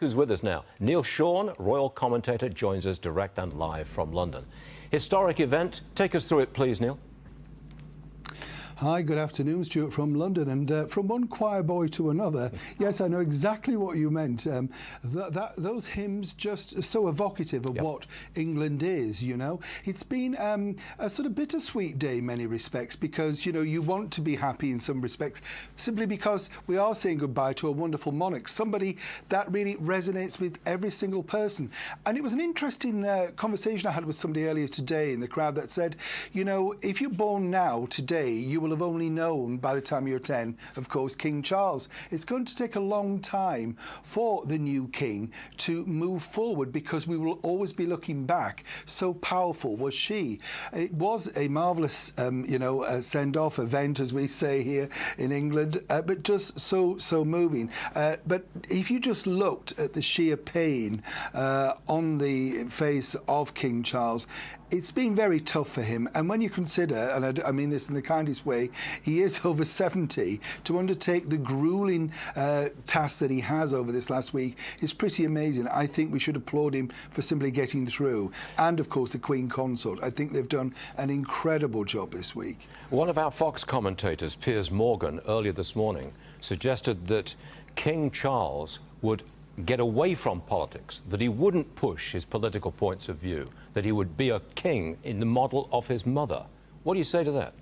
Who's with us now? Neil Sean, royal commentator, joins us direct and live from London. Historic event. Take us through it, please, Neil. Hi, good afternoon, Stuart from London. And from one choir boy to another, yes, I know exactly what you meant. Those hymns just so evocative of what England is, you know. It's been a sort of bittersweet day in many respects because, you know, you want to be happy in some respects simply because we are saying goodbye to a wonderful monarch, somebody that really resonates with every single person. And it was an interesting conversation I had with somebody earlier today in the crowd that said, you know, if you're born now, today, you will have only known by the time you're 10, of course, King Charles. It's going to take a long time for the new king to move forward because we will always be looking back. So powerful was she. It was a marvellous, send-off event, as we say here in England, but just so moving. But if you just looked at the sheer pain on the face of King Charles, it's been very tough for him. And when you consider, and I mean this in the kindest way, he is over 70, to undertake the grueling task that he has over this last week is pretty amazing. I think we should applaud him for simply getting through. And, of course, the Queen Consort. I think they've done an incredible job this week. One of our Fox commentators, Piers Morgan, earlier this morning, suggested that King Charles would get away from politics, that he wouldn't push his political points of view, that he would be a king in the model of his mother. What do you say to that?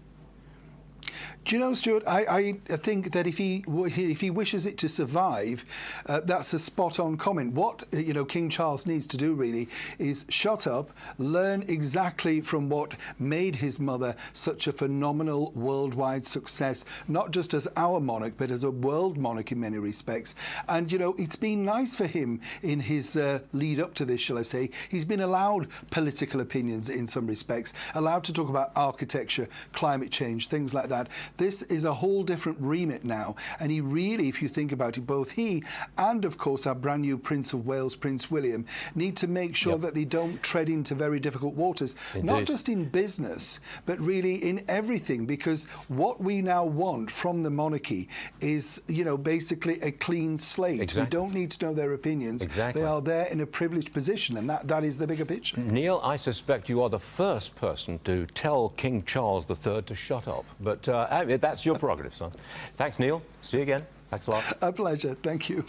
Do you know, Stuart, I think that if he wishes it to survive, that's a spot-on comment. What, you know, King Charles needs to do, really, is shut up, learn exactly from what made his mother such a phenomenal worldwide success, not just as our monarch, but as a world monarch in many respects. And, you know, it's been nice for him in his lead up to this, shall I say. He's been allowed political opinions in some respects, allowed to talk about architecture, climate change, things like that. This is a whole different remit now, and he really, if you think about it, both he and, of course, our brand new Prince of Wales, Prince William, need to make sure that they don't tread into very difficult waters, not just in business, but really in everything, because what we now want from the monarchy is, you know, basically a clean slate. We don't need to know their opinions. They are there in a privileged position, and that is the bigger picture. Neil, I suspect you are the first person to tell King Charles III to shut up, but that's your prerogative, son. Thanks, Neil. See you again. Thanks a lot. A pleasure. Thank you.